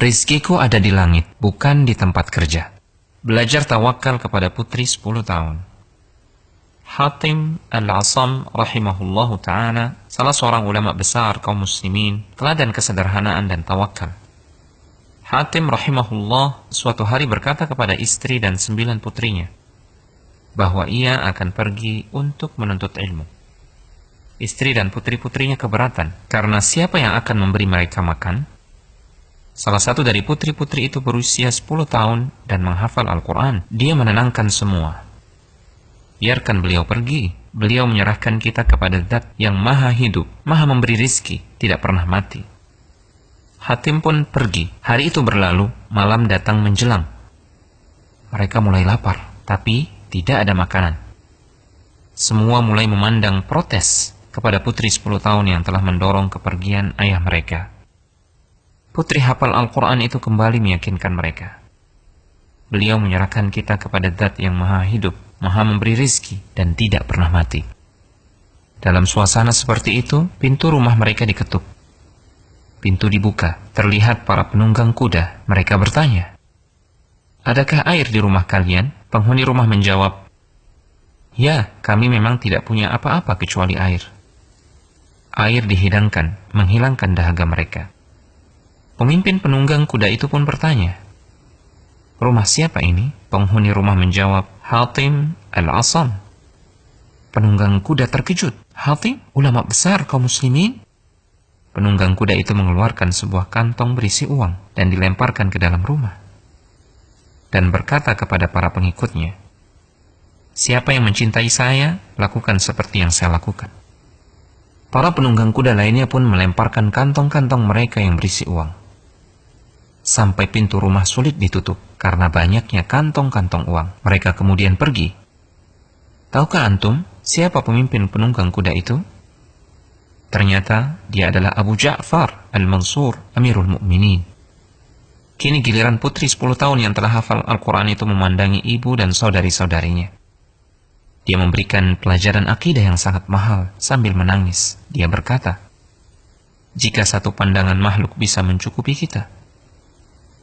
Rizkiku ada di langit, bukan di tempat kerja. Belajar tawakal kepada putri 10 tahun. Hatim Al-Asam rahimahullahu ta'ala, salah seorang ulama besar kaum muslimin, teladan kesederhanaan dan tawakal. Hatim rahimahullah suatu hari berkata kepada istri dan 9 putrinya, bahwa ia akan pergi untuk menuntut ilmu. Istri dan putri-putrinya keberatan, karena siapa yang akan memberi mereka makan? Salah satu dari putri-putri itu berusia 10 tahun dan menghafal Al-Quran. Dia menenangkan semua. Biarkan beliau pergi. Beliau menyerahkan kita kepada Zat yang maha hidup, maha memberi rizki, tidak pernah mati. Hatim pun pergi. Hari itu berlalu, malam datang menjelang. Mereka mulai lapar, tapi tidak ada makanan. Semua mulai memandang protes kepada putri 10 tahun yang telah mendorong kepergian ayah mereka. Putri hafal Al-Quran itu kembali meyakinkan mereka. Beliau menyerahkan kita kepada Zat yang maha hidup, maha memberi rizki, dan tidak pernah mati. Dalam suasana seperti itu, pintu rumah mereka diketuk. Pintu dibuka, terlihat para penunggang kuda. Mereka bertanya, "Adakah air di rumah kalian?" Penghuni rumah menjawab, "Ya, kami memang tidak punya apa-apa kecuali air." Air dihidangkan, menghilangkan dahaga mereka. Pemimpin penunggang kuda itu pun bertanya, "Rumah siapa ini?" Penghuni rumah menjawab, "Hatim Al-Asam." Penunggang kuda terkejut. "Hatim, ulama besar kaum muslimin?" Penunggang kuda itu mengeluarkan sebuah kantong berisi uang dan dilemparkan ke dalam rumah. Dan berkata kepada para pengikutnya, "Siapa yang mencintai saya, lakukan seperti yang saya lakukan." Para penunggang kuda lainnya pun melemparkan kantong-kantong mereka yang berisi uang. Sampai pintu rumah sulit ditutup karena banyaknya kantong-kantong uang. Mereka kemudian pergi. Tahukah antum siapa pemimpin penunggang kuda itu? Ternyata dia adalah Abu Ja'far Al-Mansur, Amirul Mukminin. Kini giliran putri 10 tahun yang telah hafal Al-Quran itu memandangi ibu dan saudari-saudarinya. Dia memberikan pelajaran akidah yang sangat mahal sambil menangis. Dia berkata, "Jika satu pandangan makhluk bisa mencukupi kita,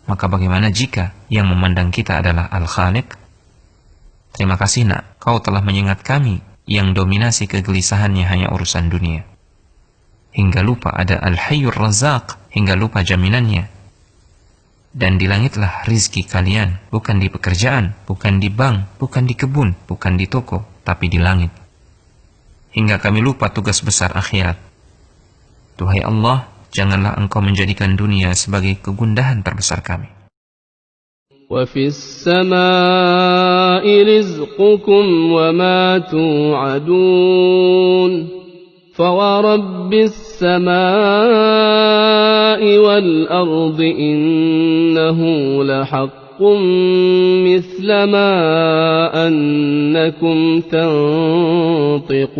maka bagaimana jika yang memandang kita adalah Al-Khaliq? Terima kasih nak, kau telah mengingat kami yang dominasi kegelisahannya hanya urusan dunia. Hingga lupa ada Al-Hayyur Razzaq, hingga lupa jaminannya. Dan di langitlah rizki kalian, bukan di pekerjaan, bukan di bank, bukan di kebun, bukan di toko, tapi di langit. Hingga kami lupa tugas besar akhirat. Duhai Allah, janganlah engkau menjadikan dunia sebagai kegundahan terbesar kami." وَفِي السَّمَاءِ رِزْقُكُمْ وَمَا تُوعَدُونَ فَوَرَبِّ السَّمَاءِ وَالْأَرْضِ إِنَّهُ لَحَقٌّ مِثْلَ مَا أَنَّكُمْ تَنطِقُونَ